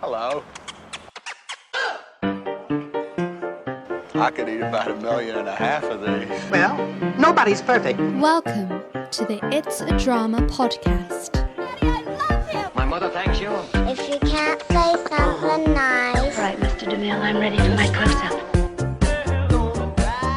Hello. I could eat about 1.5 million of these. Well, nobody's perfect. Welcome to the It's a Drama podcast. Daddy, I love him. My mother thanks you. If you can't say something nice. All right, Mr. DeMille, I'm ready for my close-up.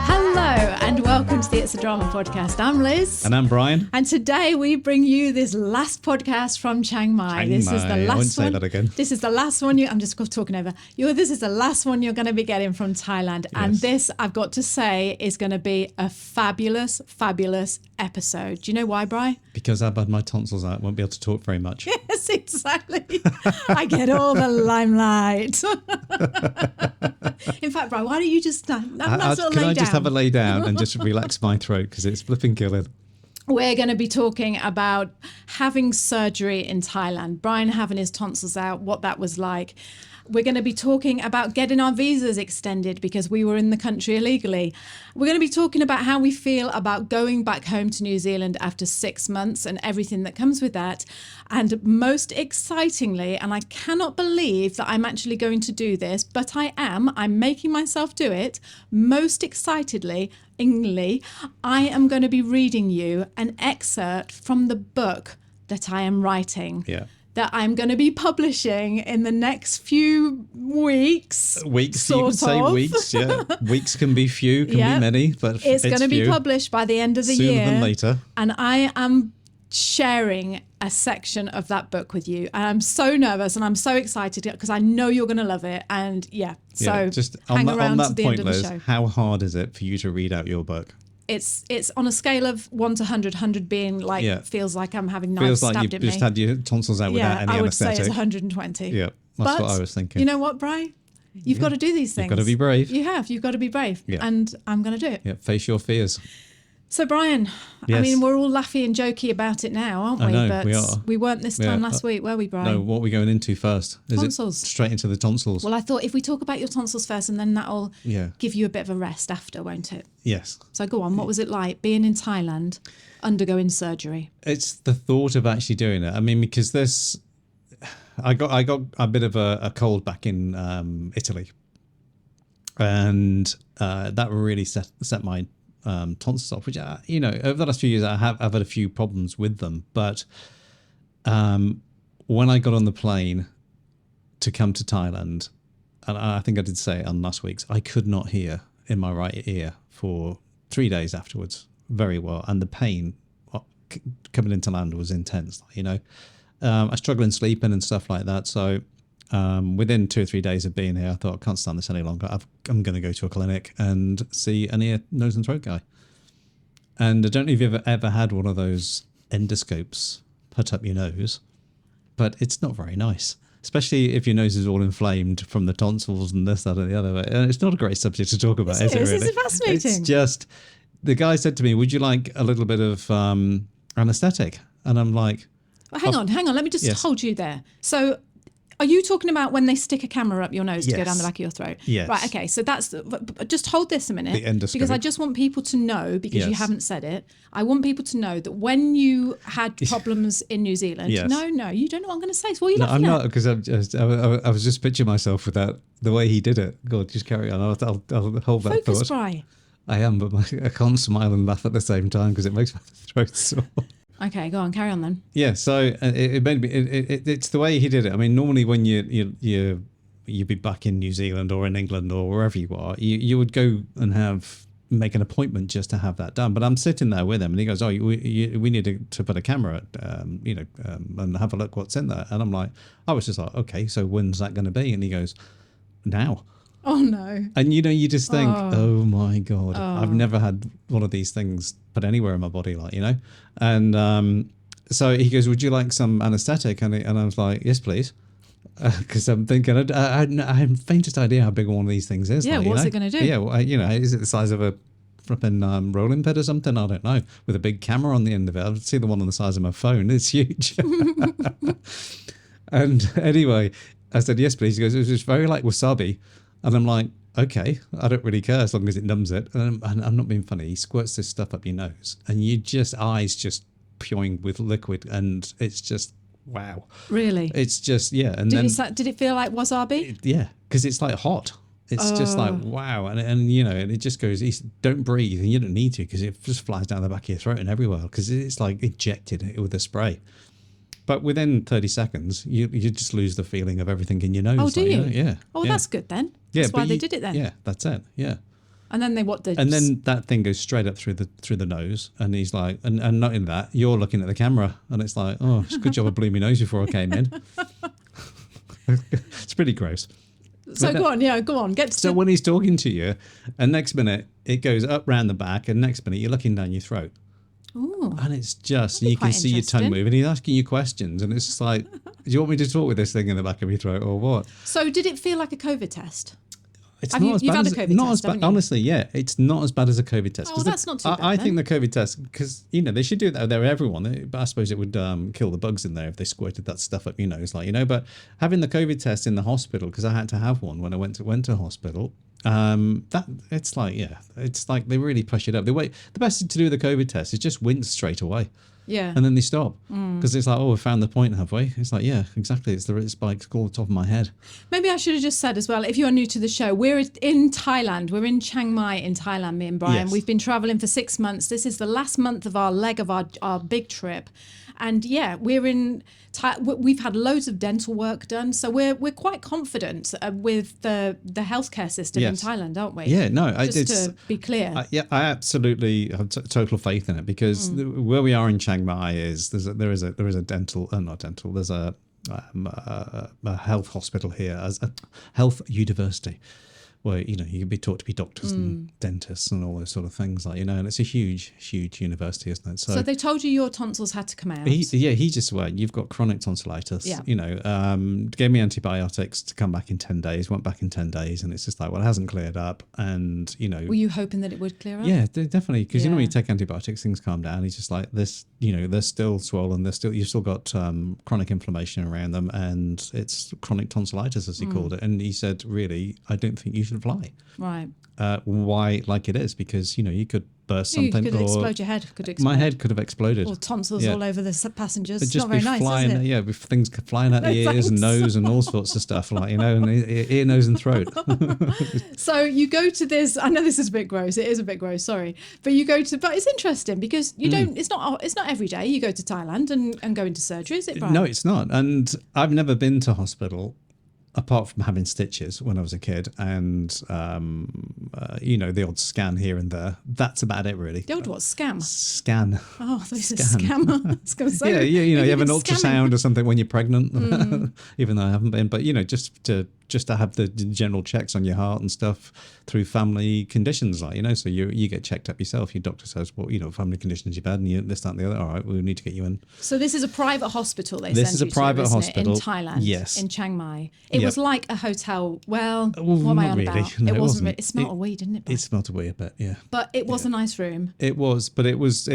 Hello and welcome to the It's a Drama podcast. I'm Liz. And I'm Brian. And today we bring you this last podcast from Chiang Mai. This is the last I won't one. say that again. This is the last one. I'm just talking over. This is the last one you're going to be getting from Thailand. And Yes. this, I've got to say, is going to be a fabulous, fabulous episode. Do you know why, Bri? Because I've had my tonsils out, won't be able to talk very much. Yes, exactly. I get all the limelight. In fact, Bri, why don't you just have a nice little Can lay I down? just have a lay down and just relax my throat because it's flipping killing. We're going to be talking about having surgery in Thailand, Brian having his tonsils out, what that was like. We're going to be talking about getting our visas extended because we were in the country illegally. We're going to be talking about how we feel about going back home to New Zealand after 6 months and everything that comes with that. And most excitingly, and I cannot believe that I'm actually going to do this, but I'm making myself do it. Most excitedly, I am going to be reading you an excerpt from the book that I am writing. Yeah. That I'm going to be publishing in the next few weeks. Weeks, you would say weeks, yeah. Weeks can be few, can be many, but it's going to be few. published by the end of the Sooner year. than later. And I am sharing a section of that book with you. And I'm so nervous and I'm so excited because I know you're going to love it. And so just hang on around that to the point, end of the Liz, show. how hard is it for you to read out your book? It's on a scale of 1 to 100, 100 being like, feels like I'm having knives Feels like stabbed you've at me. just had your tonsils out without any I would say anaesthetic. it's 120. Yeah, that's but what I was thinking. You know what, Bri? You've got to do these things. You've got to be brave. You've got to be brave. Yeah. And I'm going to do it. Yeah, face your fears. So, Brian, I Yes. mean, we're all laughy and jokey about it now, aren't we? I know, but we are. we weren't this time last week, were we, Brian? No, what are we going into first? Is Tonsils. it straight into the tonsils? Well, I thought if we talk about your tonsils first and then that'll Yeah. give you a bit of a rest after, won't it? Yes. So go on, what was it like being in Thailand, undergoing surgery? It's the thought of actually doing it. I mean, because I got a bit of a cold back in Italy, and that really set my tonsils off. Which over the last few years I've had a few problems with them, but when I got on the plane to come to Thailand, and I think I did say it on last week's, I could not hear in my right ear for 3 days afterwards very well, and the pain coming into land was intense. I struggle in sleeping and stuff like that. So within 2 or 3 days of being here, I thought, I can't stand this any longer. I'm going to go to a clinic and see an ear, nose and throat guy. And I don't know if you've ever had one of those endoscopes put up your nose, but it's not very nice, especially if your nose is all inflamed from the tonsils and this, that, and the other. And it's not a great subject to talk about, is it really? This is fascinating. It's just, the guy said to me, would you like a little bit of anaesthetic? And I'm like... Well, hang on. Let me just hold you there. So are you talking about when they stick a camera up your nose to go down the back of your throat? Yes. Right, okay. So that's... Just hold this a minute. The endoscope. Because I just want people to know, because you Yes. haven't said it, I want people to know that when you had problems in New Zealand... Yes. No, you don't know what I'm going to say. So what are you No, laughing I'm at? not, because I was just picturing myself with that, the way he did it. God, just carry on. I'll hold that Focus, thought. Bri. I am, but I can't smile and laugh at the same time because it makes my throat sore. Okay, go on, carry on then. Yeah, so it made me. It's the way he did it. I mean, normally when you'd be back in New Zealand or in England or wherever you are, you would go and make an appointment just to have that done. But I'm sitting there with him, and he goes, "Oh, we need to put a camera, and have a look what's in there." And I was just like, "Okay, so when's that going to be?" And he goes, "Now." Oh, no. And you just think, oh my God, I've never had one of these things put anywhere in my body, and so he goes, would you like some anesthetic? And I was like, yes, please. Because I'm thinking, I have the faintest idea how big one of these things is. Yeah, what's it going to do? Yeah, well, is it the size of a flipping rolling pin or something? I don't know. With a big camera on the end of it. I've seen the one on the size of my phone. It's huge. And anyway, I said, yes, please. He goes, it's very like wasabi. And I'm like, okay, I don't really care as long as it numbs it. And I'm not being funny. He squirts this stuff up your nose and eyes just pouring with liquid, and it's just wow. Really? It's just, yeah. And then, Did it feel like wasabi? yeah, because it's like hot. It's just like, wow. And you know, and it just goes, don't breathe. And you don't need to, because it just flies down the back of your throat and everywhere, because it's like injected with a spray. But within 30 seconds, you just lose the feeling of everything in your nose. Oh, do like, you? Yeah. Oh, yeah. that's good then. That's why they did it then. Yeah, that's it. Yeah. And then And then that thing goes straight up through the nose, and he's like, and not in that, you're looking at the camera, and it's like, oh, it's a good job I blew my nose before I came in. It's pretty gross. So go on. So when he's talking to you, and next minute it goes up round the back, and next minute you're looking down your throat. Ooh. And it's just, you can see your tongue moving. He's asking you questions, and it's just like, do you want me to talk with this thing in the back of your throat or what? So did it feel like a COVID test? It's You've had a COVID test, haven't you? Honestly, yeah, it's not as bad as a COVID test. Oh, that's not too bad. I think the COVID test, because they should do that there with everyone. But I suppose it would kill the bugs in there if they squirted that stuff up your nose, But having the COVID test in the hospital, because I had to have one when I went to hospital. It's like they really push it up. The best thing to do with the COVID test is just wince straight away. Yeah. And then they stop, because it's like, oh, we found the point, have we? It's like, yeah, exactly. It's like all the top of my head. Maybe I should have just said as well, if you're new to the show, we're in Thailand. We're in Chiang Mai in Thailand, me and Brian. Yes. We've been traveling for 6 months. This is the last month of our leg of our big trip. And yeah, we've had loads of dental work done. So we're quite confident with the healthcare system in Thailand, aren't we? Yeah, no. Just to be clear. I absolutely have total faith in it, because where we are in Chiang Mai is there is a dental, not dental, there's a health hospital here, as a health university, where you can be taught to be doctors and dentists and all those sort of things, and it's a huge university, isn't it? So they told you your tonsils had to come out. He just went, you've got chronic tonsillitis. Yeah. Gave me antibiotics to come back in 10 days. Went back in 10 days, and it's just like, well, it hasn't cleared up, and Were you hoping that it would clear up? Yeah, definitely, because when you take antibiotics, things calm down. He's just like, this, they're still swollen. You've still got chronic inflammation around them, and it's chronic tonsillitis, as he called it. And he said, really, I don't think you should fly. Right. Why? Like it is, because you could burst something. You could explode your head. My head could have exploded. Or tonsils all over the passengers. It's just not very nice, flying, is it? Yeah, with things flying out the ears and nose and all sorts of stuff, and ear, nose, and throat. So you go to this. I know this is a bit gross. It is a bit gross. Sorry, but but it's interesting because you don't. It's not every day you go to Thailand and go into surgery, is it, Brian? No, it's not. And I've never been to hospital, apart from having stitches when I was a kid, and the odd scan here and there. That's about it, really. The old what? Scan. Oh, this is a scammer. I was going to say. Yeah. You have an ultrasound or something when you're pregnant, even though I haven't been. But just to have the general checks on your heart and stuff through family conditions, so you get checked up yourself. Your doctor says, well, family conditions you've had, and this, that, and the other. All right, we need to get you in. So this is a private hospital. This is a private hospital in Thailand. Yes, in Chiang Mai. It was like a hotel. Well, what am I on about? No, it wasn't. It smelled a weed, didn't it? It smelled a wee a bit, yeah. But it was a nice room. It was, but it was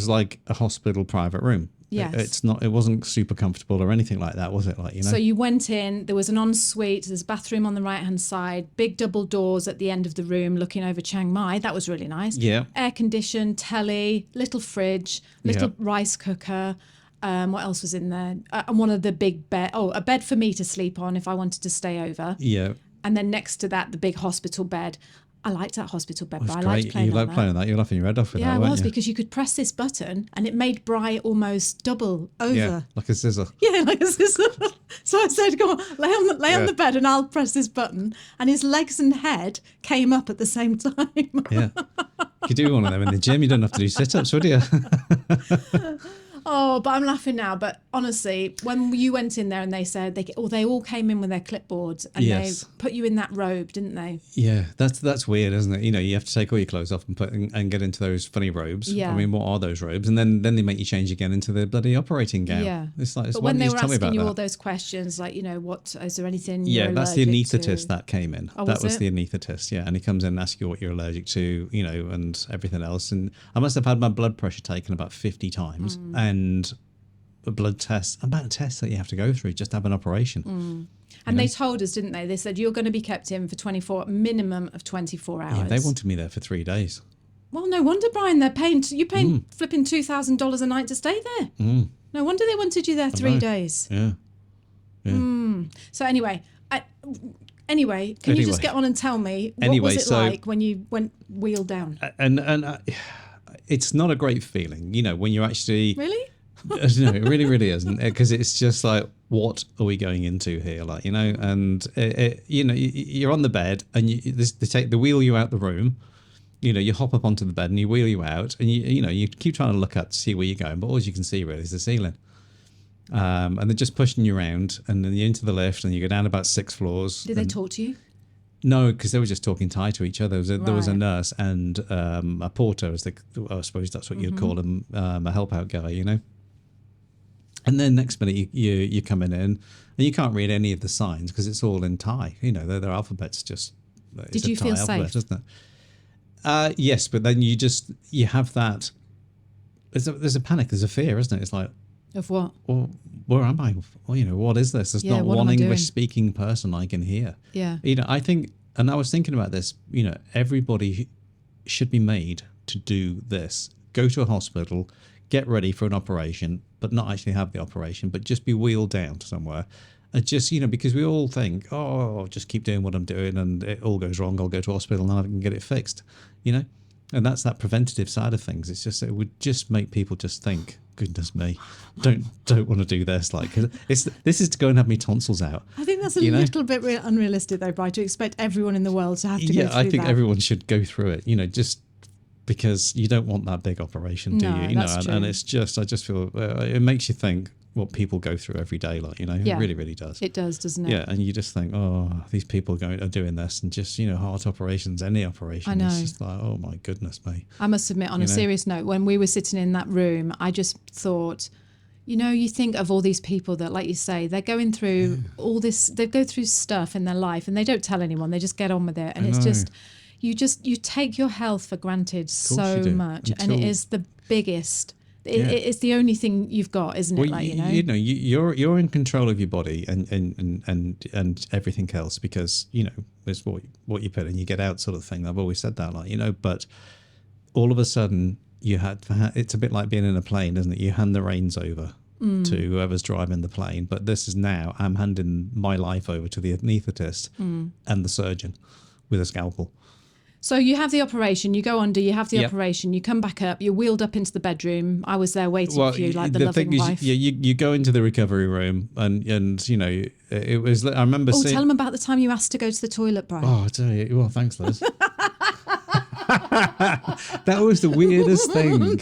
like a hospital private room. Yes. It wasn't super comfortable or anything like that, was it? So you went in, there was an ensuite, there's a bathroom on the right hand side, big double doors at the end of the room looking over Chiang Mai. That was really nice. Yeah. Air conditioned, telly, little fridge, little rice cooker. What else was in there? And one of the big a bed for me to sleep on if I wanted to stay over. Yeah. And then next to that, the big hospital bed. I liked that hospital bed, but I great. liked playing on that. You like playing on that. You're laughing your head off with that, Yeah, it was, you? because you could press this button and it made Bri almost double over. Yeah, like a scissor. Yeah, like a scissor. So I said, "Go on, lay on the bed, and I'll press this button." And his legs and head came up at the same time. Yeah, you could do one of them in the gym. You don't have to do sit-ups, would you? Oh, but I'm laughing now. But honestly, when you went in there and they said they all came in with their clipboards and they put you in that robe, didn't they? Yeah, that's weird, isn't it? You have to take all your clothes off and get into those funny robes. Yeah. I mean, what are those robes? And then they make you change again into the bloody operating gown. Yeah. It's like, but when they were asking you all those questions, like, what is there anything? Yeah, that's the anaesthetist to? that came in. Oh, that was it? the anaesthetist. Yeah, and he comes in and asks you what you're allergic to, and everything else. And I must have had my blood pressure taken about 50 times, and a blood test, amount of tests that you have to go through just to have an operation. And they told us, didn't they? They said you're going to be kept in for minimum of 24 hours. Yeah, they wanted me there for 3 days. Well, no wonder, Brian, you're paying flipping $2,000 a night to stay there. No wonder they wanted you there 3 days. Yeah. So anyway, can you just get on and tell me what was it like when you went wheel down? And it's not a great feeling, when you actually... Really? No, it really, really isn't, because it's just like, what are we going into here? Like, and you're on the bed and they wheel you out the room. You hop up onto the bed and you wheel you out, and you keep trying to look up to see where you're going, but all you can see really is the ceiling. And they're just pushing you around, and then you're into the lift, and you go down about 6 floors. Did they talk to you? No, because they were just talking Thai to each other. There was a nurse and a porter, I suppose that's what you'd call him, a help out guy, And then next minute you're coming in, and you can't read any of the signs because it's all in Thai. Their alphabet's just. Did you feel safe? Isn't it? Yes, but then you have that. There's a panic. There's a fear, isn't it? It's like, of what? Well, where am I? Well, what is this? There's not one English-speaking person I can hear. Yeah. I think, and I was thinking about this. Everybody should be made to do this. Go to a hospital, get ready for an operation, but not actually have the operation, but just be wheeled down to somewhere. And just, because we all think, oh, I'll just keep doing what I'm doing, and it all goes wrong, I'll go to hospital and I can get it fixed, And that's that preventative side of things. It's just, it would just make people just think, goodness me, don't want to do this. Like, this is to go and have me tonsils out. I think that's a little bit unrealistic, though, Brian, to expect everyone in the world to have to go through that. Yeah, I think everyone should go through it, just because you don't want that big operation, do you? That's true. And it's just, I just feel, it makes you think what people go through every day, like, Yeah. It really, really does. It does, doesn't it? Yeah, and you just think, oh, these people are doing this, and just, heart operations, any operation. I know. It's just like, oh my goodness me. I must admit, on a serious note, when we were sitting in that room, I just thought, you think of all these people that, like you say, they're going through all this, they go through stuff in their life and they don't tell anyone, they just get on with it. And it's just, you take your health for granted so much. And it is the biggest. It's the only thing you've got, isn't it? You're in control of your body and everything else, because it's what you put in, you get out, sort of thing. I've always said that, but all of a sudden it's a bit like being in a plane, isn't it? You hand the reins over to whoever's driving the plane, but this is now I'm handing my life over to the anaesthetist and the surgeon with a scalpel. So you have the operation, you go under, you have the operation, you come back up, you're wheeled up into the bedroom. I was there waiting for you, like the loving wife. You go into the recovery room, and it was. I remember. Oh, tell them about the time you asked to go to the toilet, Brian. Oh, I tell you. Well, thanks, Liz. That was the weirdest thing,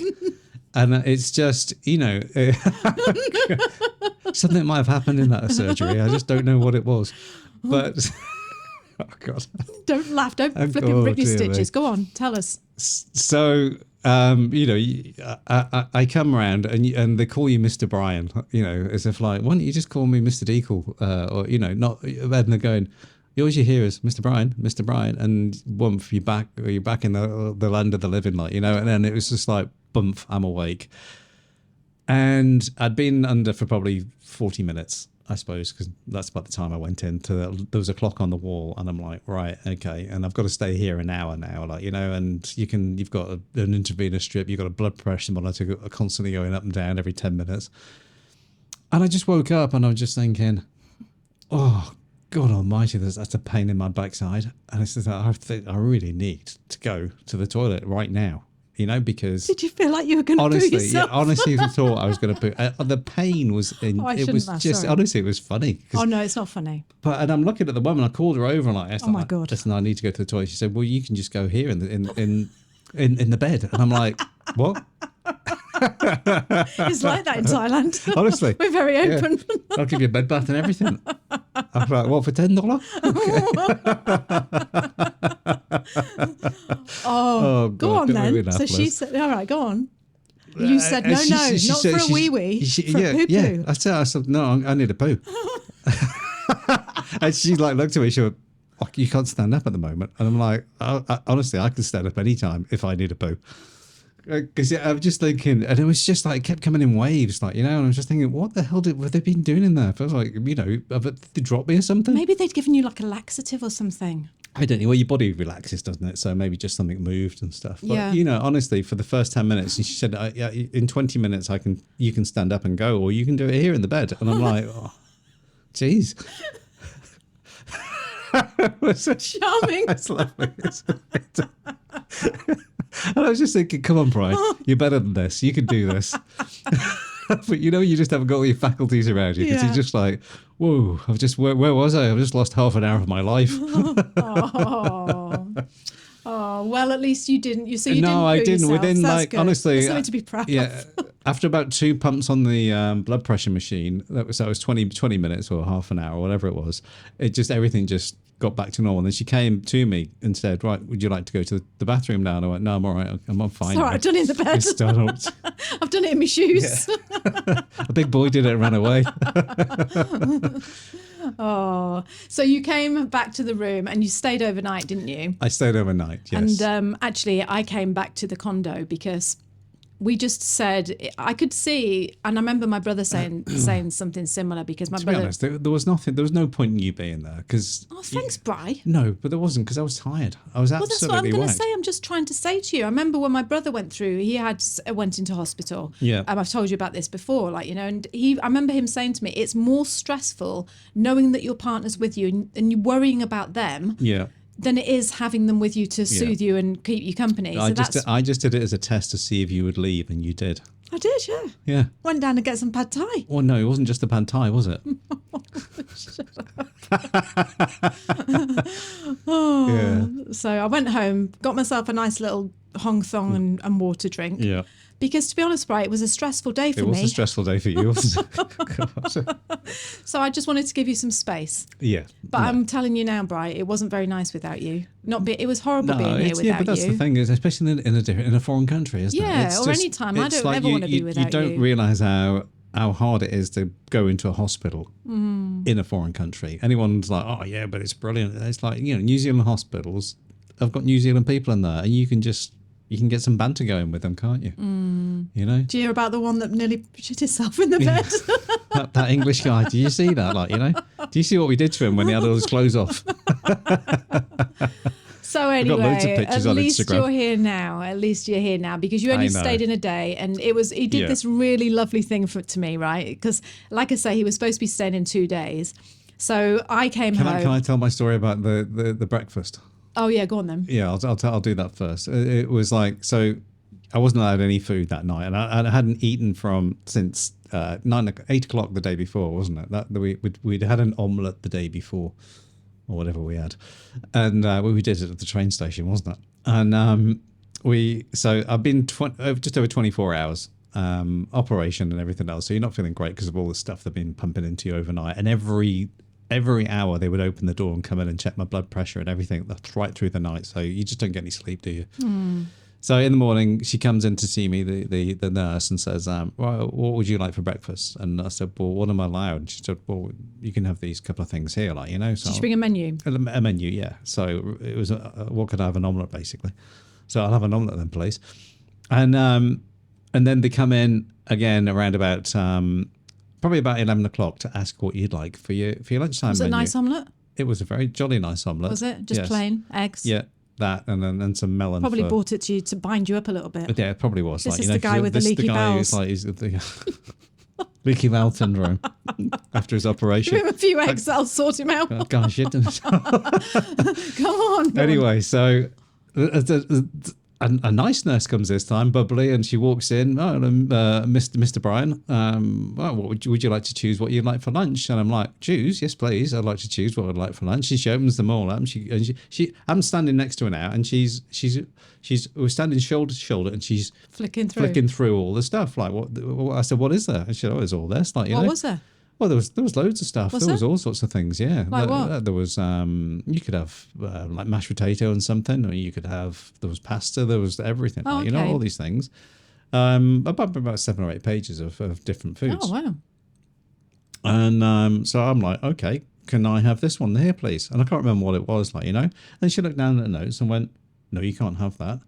and it's just something might have happened in that surgery. I just don't know what it was, but. Oh, God. Don't laugh. Don't flip and rip your stitches. Go on. Tell us. So, I come around and they call you Mr. Brian, as if like, why don't you just call me Mr. Deacle? Or, not, and they're going, all you hear is Mr. Brian, and bump, you're back in the land of the living, like, and then it was just like, bump, I'm awake. And I'd been under for probably 40 minutes. I suppose, because that's about the time I went in. There was a clock on the wall, and I'm like, right, okay, and I've got to stay here an hour now, like, and you've got an intravenous strip, you've got a blood pressure monitor constantly going up and down every 10 minutes. And I just woke up and I was just thinking, oh, God almighty, that's a pain in my backside. And I said, I really need to go to the toilet right now. Because... Did you feel like you were going to poo yourself? Yeah, honestly, I thought I was going to poo. The pain was... it was just... Sorry. Honestly, it was funny. Oh, no, it's not funny. And I'm looking at the woman, I called her over and oh, my God. Listen, I need to go to the toilet. She said, well, you can just go here in the bed. And I'm like, what? It's like that in Thailand. Honestly. We're very open. Yeah. I'll give you a bed bath and everything. I was like, what, for $10? Oh, go on then. So she said, all right, go on. You said, no, not for a wee-wee, for a poo-poo. Yeah, I said, no, I need a poo. And she looked at me, she went, oh, you can't stand up at the moment. And I'm like, honestly, I can stand up anytime if I need a poo. Because I'm just thinking, and it was just like, it kept coming in waves, and I was just thinking, what the hell have they been doing in there? I was like, have they dropped me or something? Maybe they'd given you like a laxative or something. I don't know. Well, your body relaxes, doesn't it? So maybe just something moved and stuff. But, Yeah. you know, honestly, for the first 10 minutes, and she said, yeah, in 20 minutes, you can stand up and go, or you can do it here in the bed. And I'm like, oh, geez. Charming. That's lovely. And I was just thinking, come on, Brian, you're better than this. You can do this. But you know, you just haven't got all your faculties around you because Yeah. you're just like, whoa, where was I? I've just lost half an hour of my life. Oh, well, at least you didn't. You didn't. No, I poo didn't. yourself. Within, That's like, good. honestly, That's something to be proud yeah. of. After about 2 pumps on the blood pressure machine, that was 20 minutes or half an hour, whatever it was. Everything just got back to normal. And then she came to me and said, "Right, would you like to go to the bathroom now?" And I went, "No, I'm all right. I'm fine." It's all right, I've done it in the bed. I started- I've done it in my shoes. A big boy did it and ran away. Oh, so you came back to the room and you stayed overnight, didn't you? I stayed overnight, yes. And actually, I came back to the condo because we just said I could see, and I remember my brother saying something similar because my to be brother. honest, there was no point in you being there because. Oh, thanks, Bri. No, but there wasn't because I was tired. I was Well, absolutely that's what I'm going to whacked. say. I'm just trying to say to you. I remember when my brother went through, he went into hospital. Yeah. I've told you about this before, like, you know, and I remember him saying to me, it's more stressful knowing that your partner's with you and you're worrying about them Yeah. than it is having them with you to soothe you and keep you company. I just did it as a test to see if you would leave, and you did. I did, yeah. Yeah. Went down to get some pad thai. Well, no, it wasn't just the pad thai, was it? Yeah. So I went home, got myself a nice little hong thong and water drink. Yeah. Because to be honest, Bright, it was a stressful day for It was me. a stressful day for you, wasn't it? God. So I just wanted to give you some space. Yeah. But I'm telling you now, Bright, it wasn't very nice without you. It was horrible being here without yeah, but that's you. the thing is, especially in a foreign country, isn't it? Yeah, It's or any time. I it's don't ever wanna be without You don't you. realise how hard it is to go into a hospital in a foreign country. Anyone's like, oh yeah, but it's brilliant. It's like, you know, New Zealand hospitals, I've got New Zealand people in there, and you can get some banter going with them, can't you? You know, Do you hear about the one that nearly shit himself in the bed? that English guy. Do you see that? Like, you know, do you see what we did to him when he had all his clothes off? So got loads of anyway, pictures at on least Instagram. you're here now. At least you're here now because you only I know. stayed in a day, and he did Yeah. this really lovely thing to me, right? Because, like I say, he was supposed to be staying in 2 days. So I came home. Can I tell my story about the breakfast? Oh yeah, go on then. Yeah, I'll do that first. It was like, so I wasn't allowed any food that night, and I hadn't eaten since 8 o'clock the day before, wasn't it? We'd had an omelette the day before, or whatever we had, and we did it at the train station, wasn't it? And I've been just over 24 hours operation and everything else, so you're not feeling great because of all the stuff they've been pumping into you overnight, and every hour they would open the door and come in and check my blood pressure and everything. That's right through the night, so you just don't get any sleep, do you? So in the morning she comes in to see me, the nurse, and says, well, what would you like for breakfast? And I said, well, what am I allowed? And she said, well, you can have these couple of things here, like, you know. So Did you bring a menu? a menu, yeah. So it was what could I have? An omelette, basically. So I'll have an omelette then, please. And then they come in again around about probably about 11 o'clock to ask what you'd like for your lunchtime Was it a menu. nice omelette? It was a very jolly nice omelette. Was it just Yes. plain eggs? Yeah, that and some melon. Probably for, bought it to you to bind you up a little bit. Yeah, it probably was. This like, is you know, the guy with the this is leaky guy who's bowels. like, he's the leaky bowel syndrome after his Give operation. him a few eggs, I'll sort him out. Oh, gosh, you didn't. Come on. Go on. Anyway, so a nice nurse comes this time, bubbly, and she walks in. Oh, Mr. Bryan, what would you like to choose? What you'd like for lunch? And I'm like, choose? Yes, please. I'd like to choose what I'd like for lunch. She opens them all up. And I'm standing next to her now, and we're standing shoulder to shoulder, and she's Flicking through. flicking through all the stuff. Like what? I said, what is there? And she said, oh, there's all this. Like, you What know. was there? Well, there was loads of stuff. Was There was there? all sorts of things. Yeah, Like what? There was you could have like mashed potato and something, or you could have there was pasta. There was everything. Oh, like, you know, okay. all these things. About 7 or 8 pages of different foods. Oh, wow. And so I'm like, okay, can I have this one here, please? And I can't remember what it was, like, you know. And she looked down at the notes and went, no, you can't have that,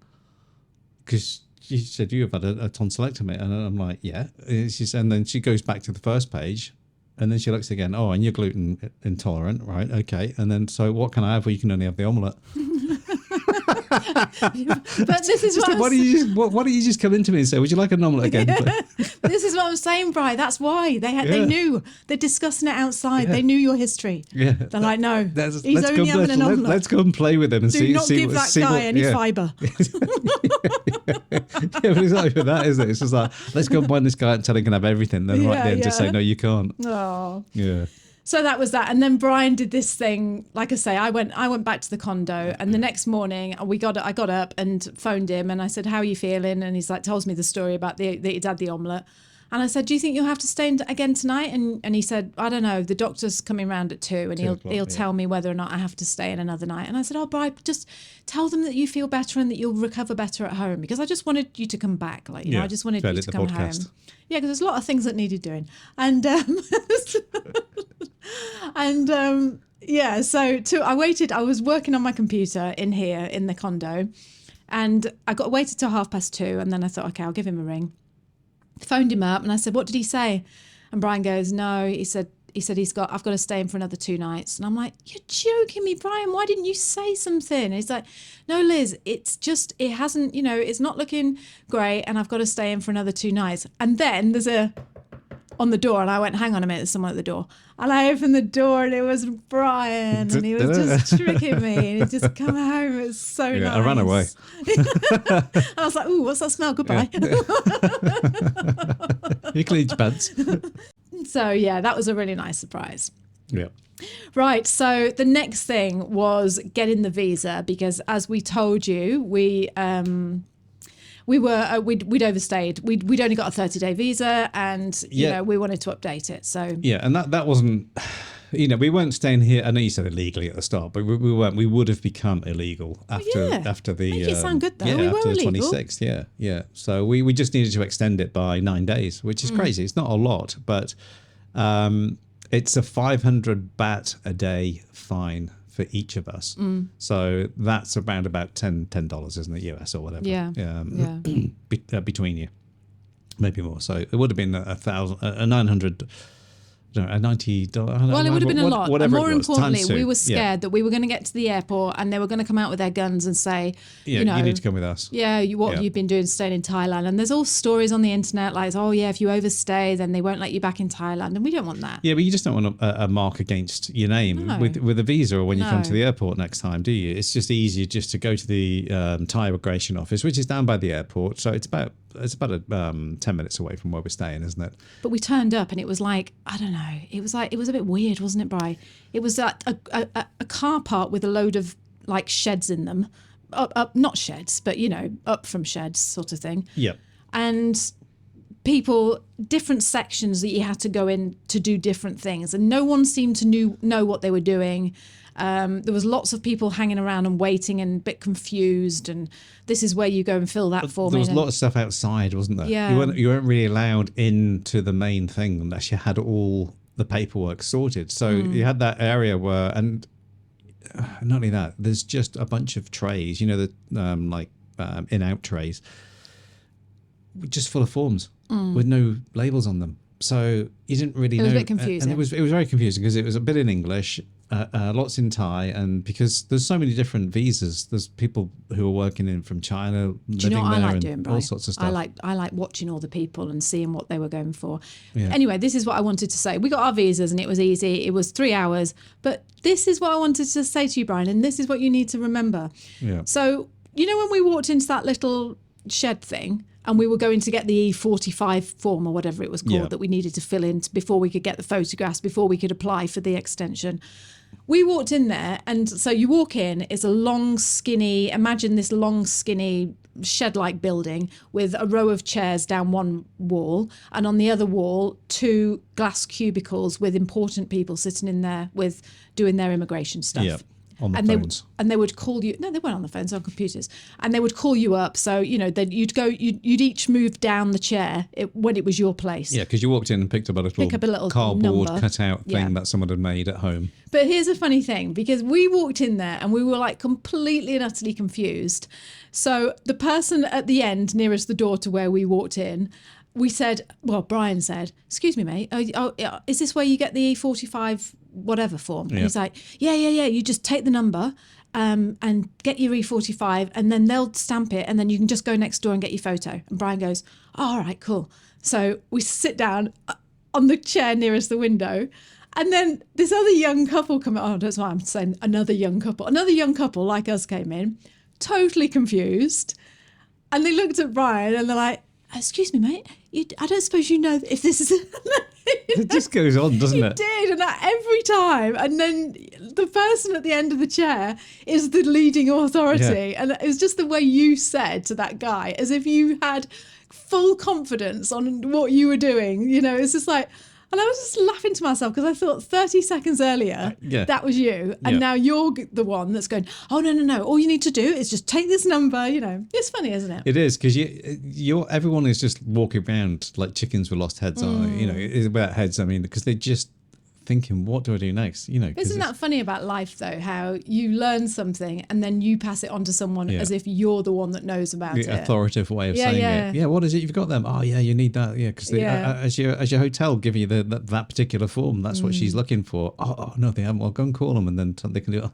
because she said you've had a tonsillectomy, and I'm like, yeah. And then she goes back to the first page, And then she looks again. Oh, and you're gluten intolerant, right? Okay. And then, so what can I have? Well, you can only have the omelette. But this is Why don't you just come into me and say, would you like an omelette again? This is what I'm saying, Bri. That's why they knew. They're discussing it outside. They knew your history. Yeah. They're like, no, Let's only having an omelette. Let's go and play with him and Do see. not give that guy any fibre. Yeah, but it's not even that, is it? It's just like, let's go and find this guy and tell him he can have everything. Then right then just say, no, you can't. Oh. Yeah. So that was that. And then Brian did this thing. Like I say, I went back to the condo, and the next morning I got up and phoned him, and I said, how are you feeling? And he's like, tells me the story about that he'd had the omelette. And I said, do you think you'll have to stay again tonight? And he said, I don't know. The doctor's coming round at 2 and he'll tell me whether or not I have to stay in another night. And I said, oh, Brian, just tell them that you feel better and that you'll recover better at home, because I just wanted you to come back. Like, you know, I just wanted you to come home. Yeah, because there's a lot of things that needed doing. And so I waited. I was working on my computer in here in the condo, and I waited till 2:30, and then I thought, okay, I'll give him a ring. Phoned him up and I said, what did he say? And Brian goes, no, he said I've got to stay in for another 2 nights. And I'm like, you're joking me, Brian, why didn't you say something? And he's like, no, Liz, it hasn't, it's not looking great, and I've got to stay in for another 2 nights. And then there's on the door, and I went, hang on a minute, there's someone at the door. And I opened the door, and it was Brian, and he was just tricking me, and he'd just come home. It was so nice. I ran away. And I was like, ooh, what's that smell? Goodbye. You cleaned your pants. So yeah, that was a really nice surprise. Yeah. Right. So the next thing was getting the visa, because as we told you, we'd overstayed. We'd only got a 30-day visa, and we wanted to update it. So yeah, and that wasn't, we weren't staying here. I know you said illegally at the start, but we weren't. We would have become illegal after the. Make it sound good though. Yeah, we after were the illegal. 26th. Yeah. So we just needed to extend it by 9 days, which is crazy. It's not a lot, but it's a 500 baht a day fine for each of us. So that's around about $10, isn't it, US or whatever? Yeah. Between you, maybe more. So it would have been a 900. A $90. Well, it would have been a lot. And more importantly, we were scared that we were going to get to the airport and they were going to come out with their guns and say, you need to come with us. Yeah, what you've been doing staying in Thailand. And there's all stories on the internet like, oh yeah, if you overstay, then they won't let you back in Thailand. And we don't want that. Yeah, but you just don't want a mark against your name with a visa or when you come to the airport next time, do you? It's just easier just to go to the Thai immigration office, which is down by the airport. So it's about 10 minutes away from where we're staying, isn't it? But we turned up and it was like, I don't know, it was a bit weird, wasn't it, Bri? It was a car park with a load of like sheds in them, up not sheds, but up from sheds sort of thing. Yeah. And people, different sections that you had to go in to do different things, and no one seemed to know what they were doing. There was lots of people hanging around and waiting and a bit confused, and this is where you go and fill that form in. There was a lot of stuff outside, wasn't there? Yeah. You weren't really allowed into the main thing unless you had all the paperwork sorted. So you had that area where, and not only that, there's just a bunch of trays, in-out trays, just full of forms with no labels on them. So you didn't really know. It was a bit confusing. And it was very confusing because it was a bit in English, lots in Thai, and because there's so many different visas, there's people who are working in from China, Do you know what I like doing, and Brian? all sorts of stuff. I like watching all the people and seeing what they were going for. Yeah. Anyway, this is what I wanted to say. We got our visas and it was easy. It was 3 hours, but this is what I wanted to say to you, Brian, and this is what you need to remember. Yeah. So, when we walked into that little shed thing, and we were going to get the E45 form or whatever it was called that we needed to fill in before we could get the photographs, before we could apply for the extension. We walked in there, and so you walk in, it's a long, skinny, imagine this long, skinny shed-like building with a row of chairs down one wall, and on the other wall, 2 glass cubicles with important people sitting in there doing their immigration stuff. Yeah. On the and phones. They would call you. No, they weren't on the phones, on computers. And they would call you up. So then you'd each move down the chair when it was your place. Yeah, because you walked in and picked up a little cardboard number. cutout thing that someone had made at home. But here's a funny thing, because we walked in there and we were like completely and utterly confused. So the person at the end nearest the door to where we walked in we said, well, Brian said, excuse me, mate, is this where you get the E45 whatever form? And he's like, yeah. You just take the number and get your E45 and then they'll stamp it and then you can just go next door and get your photo. And Brian goes, oh, all right, cool. So we sit down on the chair nearest the window. And then this other young couple come in. Oh, that's why I'm saying another young couple. Another young couple like us came in, totally confused. And they looked at Brian and they're like, excuse me, mate, I don't suppose you know if this is... It just goes on, doesn't it? It did, and that every time. And then the person at the end of the chair is the leading authority. Yeah. And it was just the way you said to that guy, as if you had full confidence on what you were doing. You know, it's just like... And I was just laughing to myself because I thought 30 seconds earlier, that was you. And now you're the one that's going, oh, no. All you need to do is just take this number. You know, it's funny, isn't it? It is, because everyone is just walking around like chickens with lost heads. You know, it's about heads. I mean, because they're just thinking, what do I do next? You know, isn't that funny about life though? How you learn something and then you pass it on to someone as if you're the one that knows about it. The authoritative way of saying it. Yeah, what is it you've got them? Oh yeah, you need that. Yeah, because as your hotel give you that particular form, that's what she's looking for. Oh no, they haven't. Well, go and call them and then they can do it.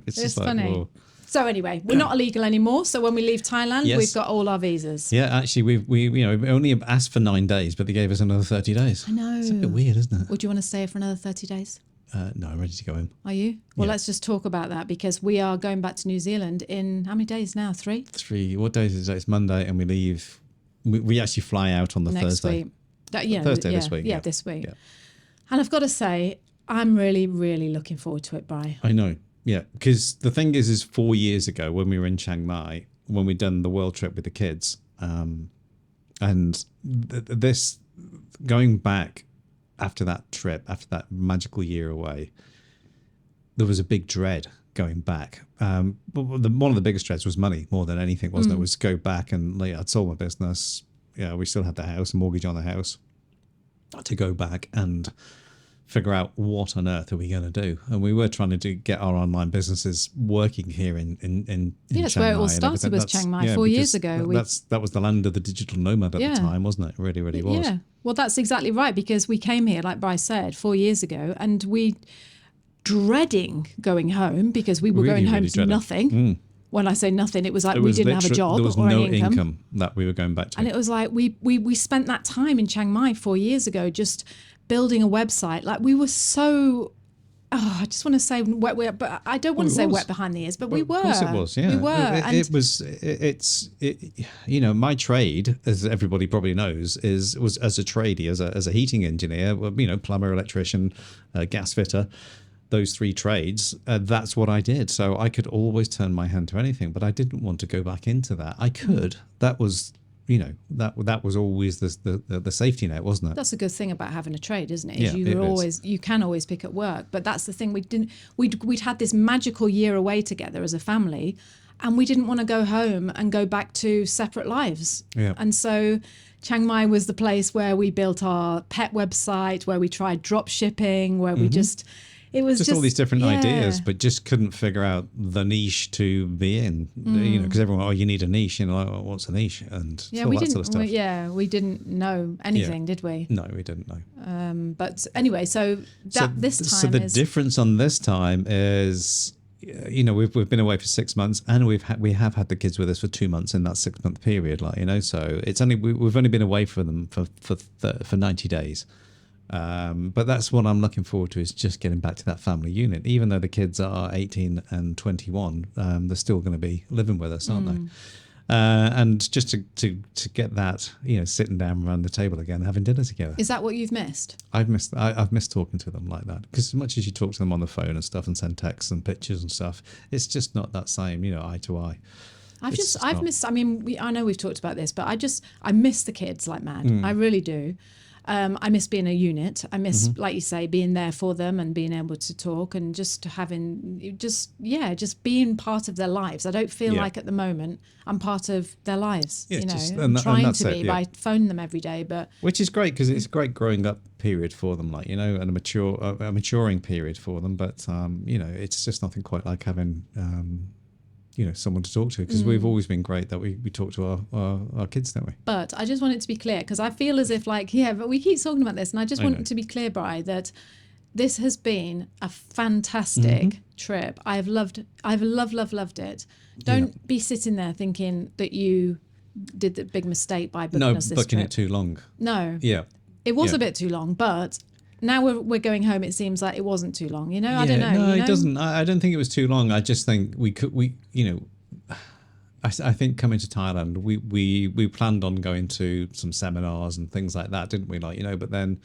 It's just funny. Like, so anyway, we're not illegal anymore. So when we leave Thailand, we've got all our visas. Yeah, actually, we only asked for 9 days, but they gave us another 30 days. I know. It's a bit weird, isn't it? Would you want to stay here for another 30 days? No, I'm ready to go home. Are you? Well, let's just talk about that because we are going back to New Zealand in how many days now? 3? 3. What days is it? It's Monday, and we leave. We actually fly out on the next Thursday. Week. Thursday this week. Yeah, this week. Yeah. And I've got to say, I'm really, really looking forward to it, Bri. I know. Yeah, because the thing is 4 years ago when we were in Chiang Mai, when we'd done the world trip with the kids, and this going back after that trip, after that magical year away, there was a big dread going back. But one of the biggest dreads was money more than anything, wasn't it? Was go back and I'd sold my business. Yeah, we still had the house, a mortgage on the house, to go back and figure out what on earth are we going to do. And we were trying to get our online businesses working here in Chiang Mai. That's where it all started, was Chiang Mai 4 years ago. That was the land of the digital nomad at the time, wasn't it? It really, really was. Yeah, well, that's exactly right, because we came here, like Bryce said, 4 years ago, and we dreading going home because we were going home to nothing. When I say nothing, it was like we didn't have a job or no any income that we were going back to. And it was like we spent that time in Chiang Mai 4 years ago just building a website. Like we were so... I just want to say wet, but I don't want to say wet behind the ears, but we were. Of course it was, yeah. We were. You know, my trade, as everybody probably knows, was as a tradie, as a heating engineer, you know, plumber, electrician, gas fitter, those 3 trades, that's what I did. So I could always turn my hand to anything, but I didn't want to go back into that. I could. That was... You know, that was always the safety net, wasn't it? That's a good thing about having a trade, isn't it? You can always pick up work. But that's the thing, we'd had this magical year away together as a family, and we didn't want to go home and go back to separate lives. Yeah. And so Chiang Mai was the place where we built our pet website, where we tried drop shipping, where we just... It was just all these different ideas, but just couldn't figure out the niche to be in. You know, because everyone, you need a niche. You know, like, what's a niche? And all that sort of stuff. We didn't know anything, did we? No, we didn't know. But anyway, so the difference on this time is, you know, we've been away for 6 months, and we have had the kids with us for 2 months in that 6 month period. Like, you know, so it's only we've only been away for them for 90 days. But that's what I'm looking forward to, is just getting back to that family unit. Even though the kids are 18 and 21, they're still going to be living with us, aren't they? And just to get that, you know, sitting down around the table again, having dinner together. Is that what you've missed? I've missed talking to them like that, because as much as you talk to them on the phone and stuff and send texts and pictures and stuff, it's just not that same, you know, eye to eye. I've missed. I mean, I know we've talked about this, but I miss the kids like mad. I really do. I miss being a unit. I miss, like you say, being there for them and being able to talk and just being part of their lives. I don't feel like at the moment I'm part of their lives. Yeah, I'm trying to be by phoning them every day, but which is great, because it's a great growing up period for them, like, you know, and a maturing period for them. But you know, it's just nothing quite like having someone to talk to, because we've always been great that we talk to our kids, don't we? But I just want it to be clear, because I feel as if but we keep talking about this, and I just want it to be clear, Bri, that this has been a fantastic trip. I've loved it. Don't be sitting there thinking that you did the big mistake by booking us this booking trip. it too long. No. Yeah. It was a bit too long, but now we're going home. It seems like it wasn't too long. I don't know. No, it doesn't. I don't think it was too long. I just think I think coming to Thailand, we planned on going to some seminars and things like that, didn't we? But then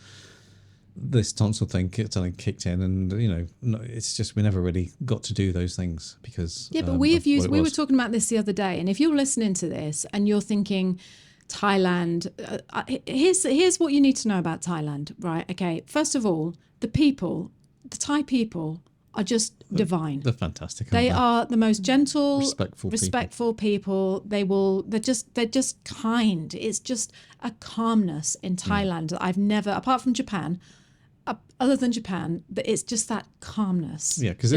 this tonsil thing kicked in, and it's just we never really got to do those things because but we were talking about this the other day, and if you're listening to this and you're thinking Thailand, here's what you need to know about Thailand, right? Okay, first of all, the Thai people are just divine. They're fantastic. They are the most gentle, respectful people. They're just kind. It's just a calmness in Thailand that I've never, apart from Japan, other than Japan, it's just that calmness. Yeah, because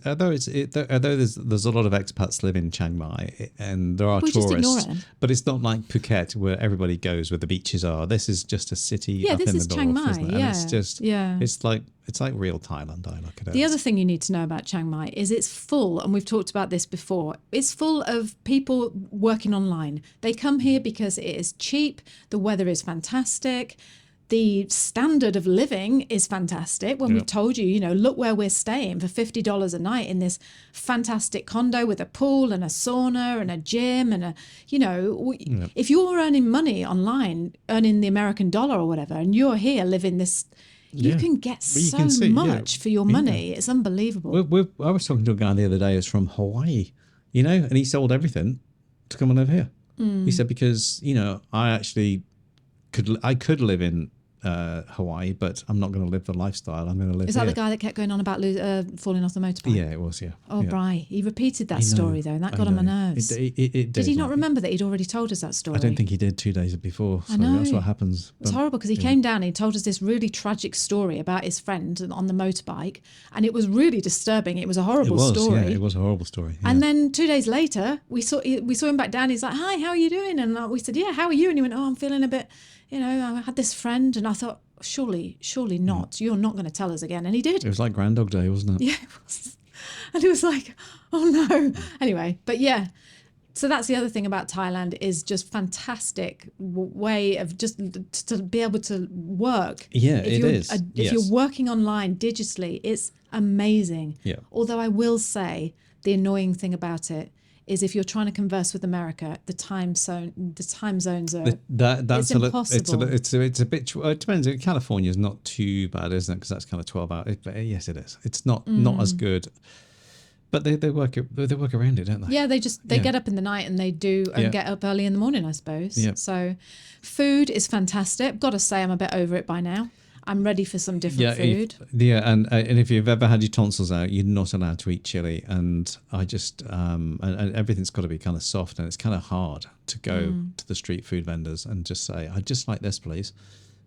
although there's a lot of expats live in Chiang Mai, and there are tourists, but it's not like Phuket where everybody goes where the beaches are. This is just a city up in the north, Chiang Mai, isn't it? And it's just it's like real Thailand. I look at it. The other thing you need to know about Chiang Mai is it's full, and we've talked about this before, it's full of people working online. They come here because it is cheap, the weather is fantastic, the standard of living is fantastic. When we've told you, look where we're staying for $50 a night in this fantastic condo with a pool and a sauna and a gym and if you're earning money online, earning the American dollar or whatever, and you're here living this, you can get much for your money. It's unbelievable. I was talking to a guy the other day who's from Hawaii, and he sold everything to come and live here. He said, because, I could live in Hawaii, but I'm not going to live the lifestyle. I'm going to live. Is that here. the guy that kept going on about falling off the motorbike? Yeah, it was. Yeah. Oh, yeah. Bri, he repeated that story though, and that got on my nerves. Did he not remember that he'd already told us that story? I don't think he did 2 days before. So I know. that's what happens. It's horrible because he came down and he told us this really tragic story about his friend on the motorbike, and it was really disturbing. It was a horrible story. Yeah, it was a horrible story. Yeah. And then 2 days later, we saw him back down. He's like, "Hi, how are you doing?" And we said, "Yeah, how are you?" And he went, "Oh, I'm feeling a bit, I had this friend," and I thought, surely not. You're not going to tell us again. And he did. It was like Groundhog Day, wasn't it? Yeah, it was. And it was like, oh no. Anyway, but yeah. So that's the other thing about Thailand is just fantastic way of just to be able to work. Yeah, if you're working online digitally, it's amazing. Yeah. Although I will say the annoying thing about it is if you're trying to converse with America, the time zones are that's impossible. It's a bit. It depends. California's not too bad, isn't it? Because that's kind of 12 hours. Yes, it is. It's not as good, but they work around it, don't they? Yeah, they get up in the night and they do and get up early in the morning, I suppose. Yeah. So, food is fantastic. Got to say, I'm a bit over it by now. I'm ready for some different food. And if you've ever had your tonsils out, you're not allowed to eat chili. And I just, and everything's got to be kind of soft, and it's kind of hard to go to the street food vendors and just say, "I'd just like this, please,"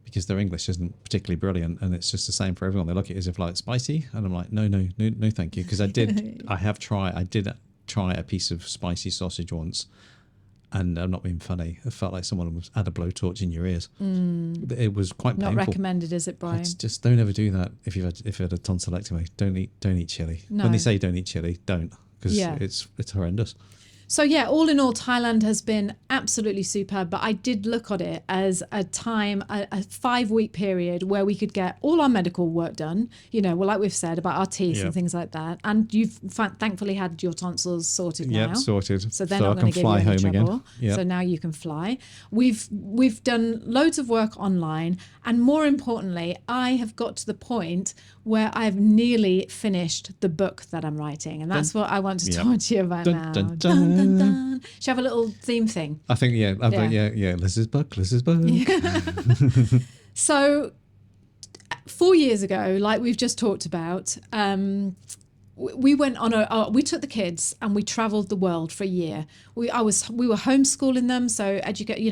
because their English isn't particularly brilliant, and it's just the same for everyone. They look at it as if like spicy, and I'm like, no, thank you, because I did try a piece of spicy sausage once. And I'm not being funny. It felt like someone had a blowtorch in your ears. It was quite painful. Not recommended, is it, Brian? It's just don't ever do that if you've had a tonsillectomy. Don't eat chili. No. When they say don't eat chili, don't, because it's horrendous. So yeah, all in all, Thailand has been absolutely superb, but I did look at it as a 5-week period where we could get all our medical work done, like we've said about our teeth and things like that. And you've thankfully had your tonsils sorted now. Yep, sorted. So they're not going to give you any trouble. Again. Yep. So now you can fly. We've done loads of work online, and more importantly, I have got to the point where I've nearly finished the book that I'm writing, and that's what I want to talk to you about now. Dun, dun. Dun, dun. Should I have a little theme thing? I think Liz's book. So 4 years ago, like we've just talked about, we went on we took the kids and we traveled the world for a year. We were homeschooling them, so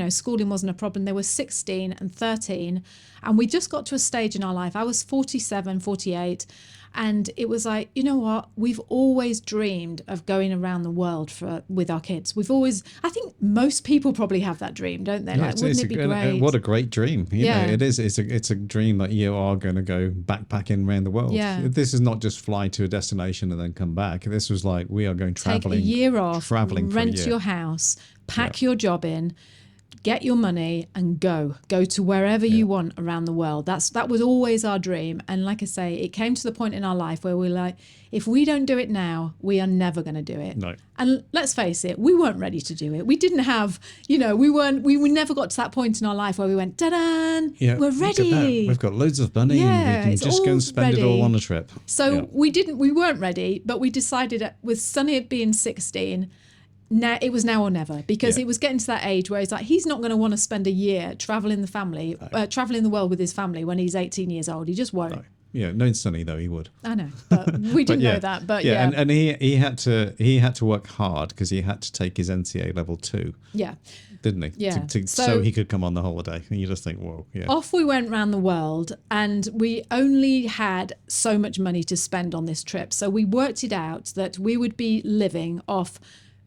schooling wasn't a problem. They were 16 and 13, and we just got to a stage in our life. I was 47, 48, And it was like, you know what? We've always dreamed of going around the world with our kids. I think most people probably have that dream, don't they? Yeah, Like, wouldn't it be great? What a great dream. You know, it is. It's a dream that you are going to go backpacking around the world. Yeah. This is not just fly to a destination and then come back. This was like, we are going traveling. Take a year off, traveling for a rent year. your house, pack your job in, get your money and go to wherever you want around the world. That was always our dream. And like I say, it came to the point in our life where we're like, if we don't do it now, we are never going to do it. No. And let's face it, we weren't ready to do it. We didn't have, we never got to that point in our life where we went, ta-da, we're ready. We've got loads of money and we can just go and spend it all on a trip. So we weren't ready, but we decided with Sonny being 16, it was now or never, because it was getting to that age where he's like, he's not going to want to spend a year traveling the world with his family when he's 18 years old. He just won't. No. Yeah, knowing Sonny though, he would. I know, but we didn't know that. But yeah, and he had to work hard because he had to take his NCA level 2. Yeah, didn't he? Yeah. So he could come on the holiday, and you just think, whoa, yeah. Off we went around the world, and we only had so much money to spend on this trip. So we worked it out that we would be living off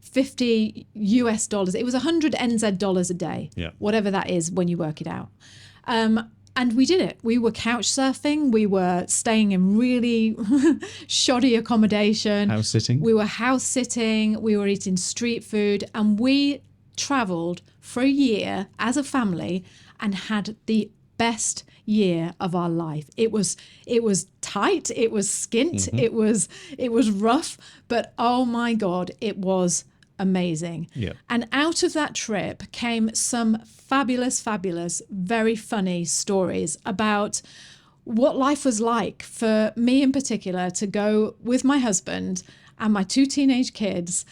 $50 US. It was 100 NZ dollars a day, whatever that is when you work it out. And we did it. We were couch surfing. We were staying in really shoddy accommodation. House sitting. We were house sitting. We were eating street food. And we traveled for a year as a family and had the best year of our life. It was tight. It was skint. Mm-hmm. It was rough. But oh my God, it was amazing. Yeah. And out of that trip came some fabulous, very funny stories about what life was like for me in particular to go with my husband and my 2 teenage kids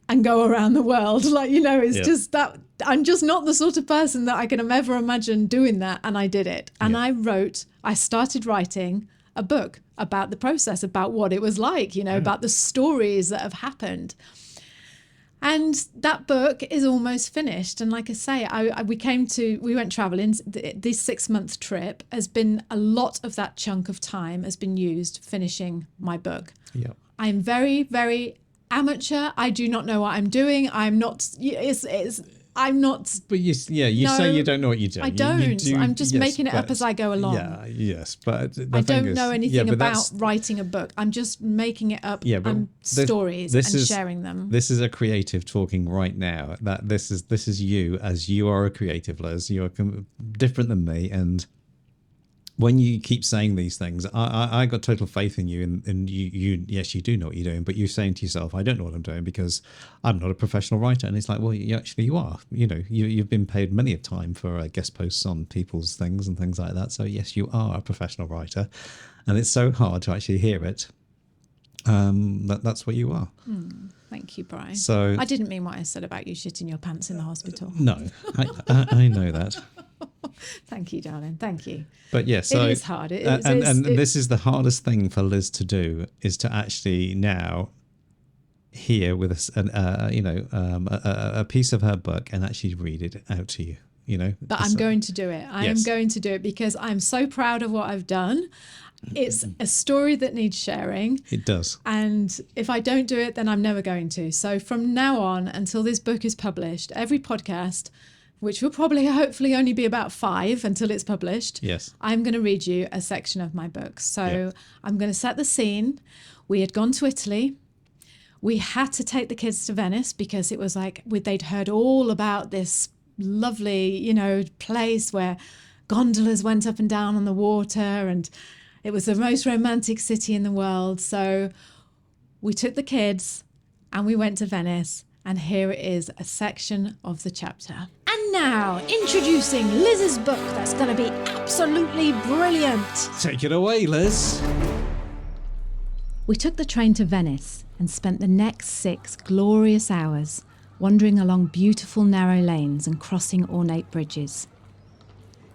and go around the world. Like, it's just that I'm just not the sort of person that I can ever imagine doing that. And I did it. And I started writing a book about the process, about what it was like, about the stories that have happened. And that book is almost finished. And like I say, we went traveling. This 6-month trip has been, a lot of that chunk of time has been used finishing my book. Yeah. I'm very, very amateur. I do not know what I'm doing. I'm not. I'm not. But you say you don't know what you're doing. I don't. You do, I'm just making it up as I go along. Yeah. Yes. But I don't know anything about writing a book. I'm just making it up. Yeah. But stories and sharing them. This is a creative talking right now. That this is you, as you are a creative, Liz. You are different than me, and when you keep saying these things, I got total faith in you, and you yes, you do know what you're doing, but you're saying to yourself, I don't know what I'm doing because I'm not a professional writer. And it's like, well, you are. You've been paid many a time for guest posts on people's things and things like that. So yes, you are a professional writer, and it's so hard to actually hear it. That's what you are. Thank you, Brian. So I didn't mean what I said about you shitting your pants in the hospital. No, I know that. Thank you, darling. Thank you. But yes, yeah, so it is hard. This is the hardest thing for Liz to do, is to actually now hear with a piece of her book and actually read it out to you. But I'm going to do it. I am going to do it because I'm so proud of what I've done. It's a story that needs sharing. It does. And if I don't do it, then I'm never going to. So from now on, until this book is published, every podcast, which will probably hopefully only be about 5 until it's published. Yes. I'm going to read you a section of my book. So I'm going to set the scene. We had gone to Italy. We had to take the kids to Venice because it was like they'd heard all about this lovely, place where gondolas went up and down on the water, and it was the most romantic city in the world. So we took the kids and we went to Venice. And here it is, a section of the chapter. And now, introducing Liz's book that's going to be absolutely brilliant. Take it away, Liz. We took the train to Venice and spent the next 6 glorious hours wandering along beautiful narrow lanes and crossing ornate bridges,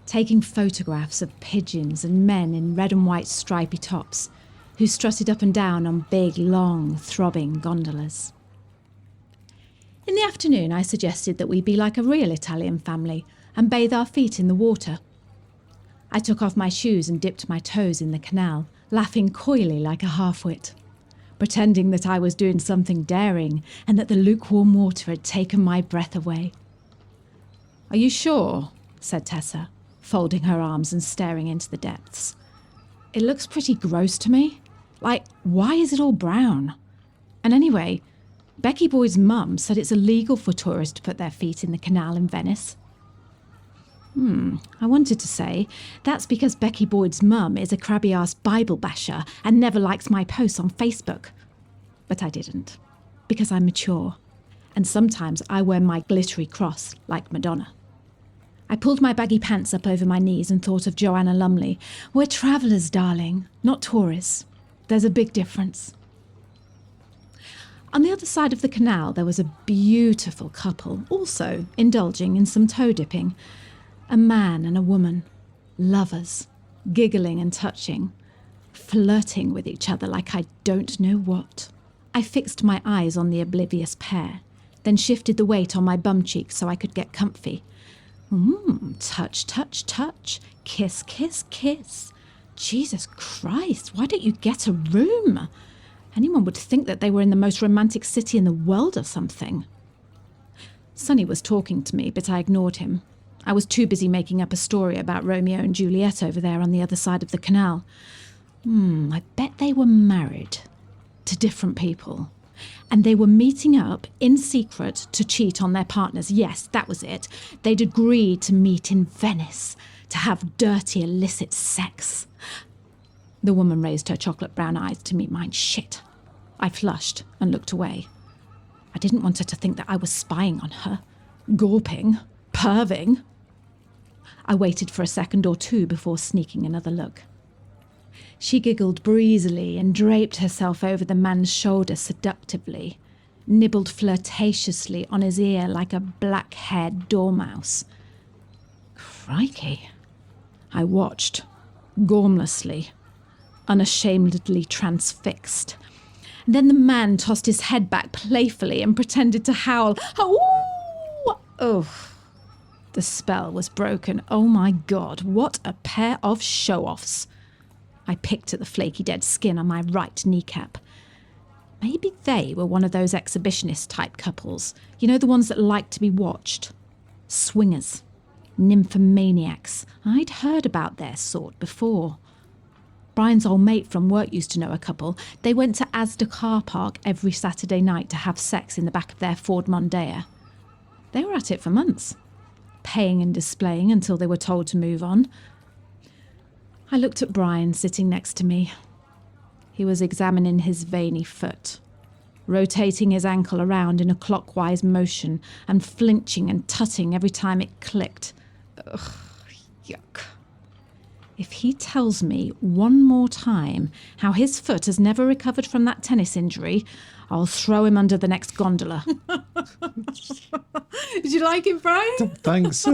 taking photographs of pigeons and men in red and white stripy tops who strutted up and down on big, long, throbbing gondolas. In the afternoon, I suggested that we be like a real Italian family and bathe our feet in the water. I took off my shoes and dipped my toes in the canal, laughing coyly like a half-wit, pretending that I was doing something daring and that the lukewarm water had taken my breath away. "Are you sure?" said Tessa, folding her arms and staring into the depths. "It looks pretty gross to me. Like, why is it all brown? And anyway, Becky Boyd's mum said it's illegal for tourists to put their feet in the canal in Venice." I wanted to say, that's because Becky Boyd's mum is a crabby-ass Bible basher and never likes my posts on Facebook. But I didn't, because I'm mature, and sometimes I wear my glittery cross like Madonna. I pulled my baggy pants up over my knees and thought of Joanna Lumley. "We're travellers, darling, not tourists. There's a big difference." On the other side of the canal, there was a beautiful couple, also indulging in some toe dipping. A man and a woman, lovers, giggling and touching, flirting with each other like I don't know what. I fixed my eyes on the oblivious pair, then shifted the weight on my bum cheek so I could get comfy. Touch, touch, touch, kiss, kiss, kiss. Jesus Christ, why don't you get a room? Anyone would think that they were in the most romantic city in the world or something. Sonny was talking to me, but I ignored him. I was too busy making up a story about Romeo and Juliet over there on the other side of the canal. I bet they were married to different people. And they were meeting up in secret to cheat on their partners. Yes, that was it. They'd agreed to meet in Venice to have dirty, illicit sex. The woman raised her chocolate brown eyes to meet mine. Shit. I flushed and looked away. I didn't want her to think that I was spying on her. Gawping. Perving. I waited for a second or two before sneaking another look. She giggled breezily and draped herself over the man's shoulder seductively, nibbled flirtatiously on his ear like a black-haired dormouse. Crikey. I watched, gormlessly, unashamedly transfixed. Then the man tossed his head back playfully and pretended to howl. Oh, the spell was broken. Oh my God, what a pair of show-offs. I picked at the flaky dead skin on my right kneecap. Maybe they were one of those exhibitionist-type couples. You know, the ones that like to be watched. Swingers. Nymphomaniacs. I'd heard about their sort before. Brian's old mate from work used to know a couple. They went to Asda car park every Saturday night to have sex in the back of their Ford Mondeo. They were at it for months, paying and displaying until they were told to move on. I looked at Brian sitting next to me. He was examining his veiny foot, rotating his ankle around in a clockwise motion and flinching and tutting every time it clicked. Ugh, yuck. If he tells me one more time how his foot has never recovered from that tennis injury, I'll throw him under the next gondola. Did you like it, Brian? Thanks.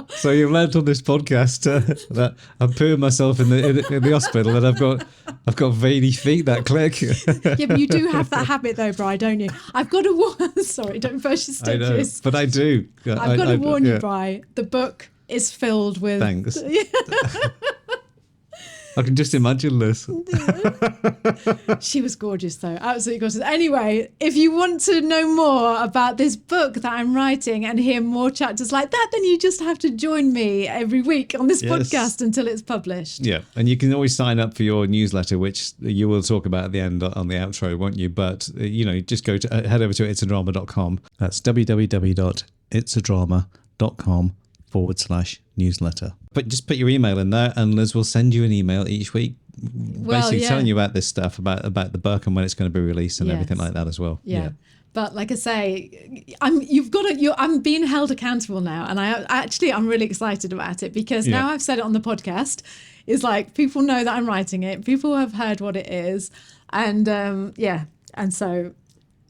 So you've learned on this podcast that I'm putting myself in the hospital and I've got veiny feet that click. Yeah, but you do have that habit though, Brian, don't you? I've got to warn. Sorry, don't burst your stitches. I know, but I do. I've got to warn you, Brian. The book is filled with. Thanks. I can just imagine this. She was gorgeous, though. Absolutely gorgeous. Anyway, if you want to know more about this book that I'm writing and hear more chapters like that, then you just have to join me every week on this podcast until it's published. Yeah, and you can always sign up for your newsletter, which you will talk about at the end on the outro, won't you? But, just go to head over to itsadrama.com. That's www.itsadrama.com/newsletter. But just put your email in there and Liz will send you an email each week basically telling you about this stuff, about the book and when it's going to be released and everything like that as well. Yeah. But like I say, I'm being held accountable now, and I'm really excited about it because now I've said it on the podcast. It's like people know that I'm writing it. People have heard what it is, and and so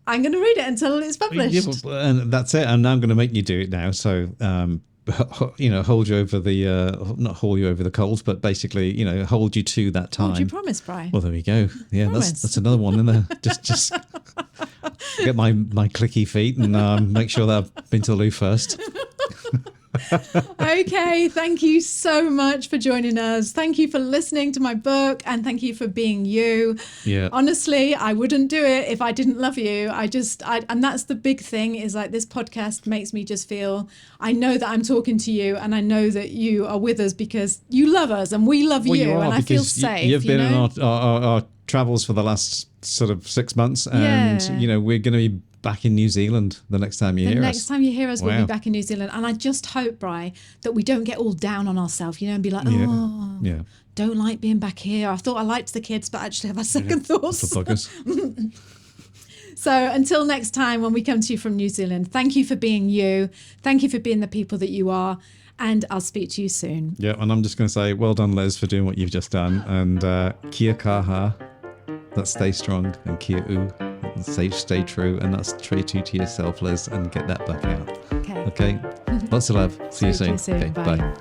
I'm going to read it until it's published. Yeah, and that's it. And I'm going to make you do it now. So hold you over the not haul you over the coals, but basically hold you to that time. What do you promise, Brian? Well, there we go. Yeah, that's another one in there. Just get my clicky feet and make sure that I've been to the loo first. Okay, thank you so much for joining us. Thank you for listening to my book, and thank you for being you. Yeah. Honestly, I wouldn't do it if I didn't love you. And that's the big thing, is like this podcast makes me just feel, I know that I'm talking to you, and I know that you are with us because you love us and we love you, and I feel safe. You've been know? in our travels for the last sort of 6 months, and we're going to be back in New Zealand the next time you hear us. Next time you hear us, we'll be back in New Zealand. And I just hope, Bri, that we don't get all down on ourselves, and be like, don't like being back here. I thought I liked the kids, but actually I've had second thoughts. So until next time, when we come to you from New Zealand, thank you for being you. Thank you for being the people that you are. And I'll speak to you soon. Yeah, and I'm just going to say, well done, Liz, for doing what you've just done. And kia kaha, that's stay strong, and kia u, stay true, and that's true to yourself, Liz, and get that book out. Okay. Lots of love. See you soon. Okay, bye.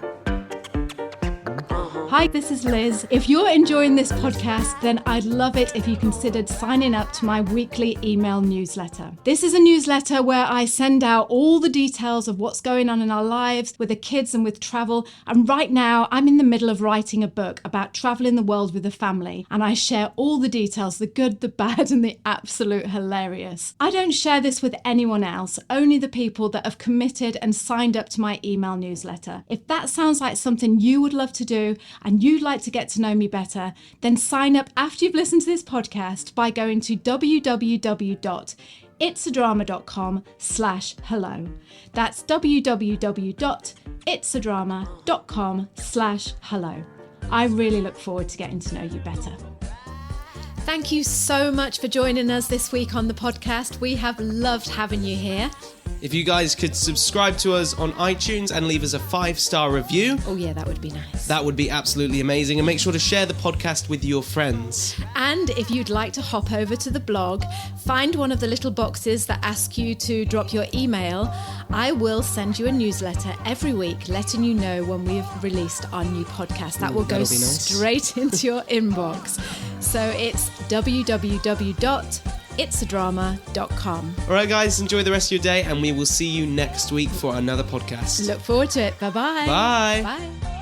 Hi, this is Liz. If you're enjoying this podcast, then I'd love it if you considered signing up to my weekly email newsletter. This is a newsletter where I send out all the details of what's going on in our lives with the kids and with travel. And right now, I'm in the middle of writing a book about traveling the world with the family. And I share all the details, the good, the bad, and the absolute hilarious. I don't share this with anyone else, only the people that have committed and signed up to my email newsletter. If that sounds like something you would love to do, and you'd like to get to know me better, then sign up after you've listened to this podcast by going to www.itsadrama.com/hello. That's www.itsadrama.com/hello. I really look forward to getting to know you better. Thank you so much for joining us this week on the podcast. We have loved having you here. If you guys could subscribe to us on iTunes and leave us a 5-star review. Oh yeah, that would be nice. That would be absolutely amazing. And make sure to share the podcast with your friends. And if you'd like to hop over to the blog, find one of the little boxes that ask you to drop your email. I will send you a newsletter every week letting you know when we've released our new podcast. That will go straight into your inbox. So it's www.itsadrama.com. All right, guys, enjoy the rest of your day, and we will see you next week for another podcast. Look forward to it. Bye-bye. Bye. Bye.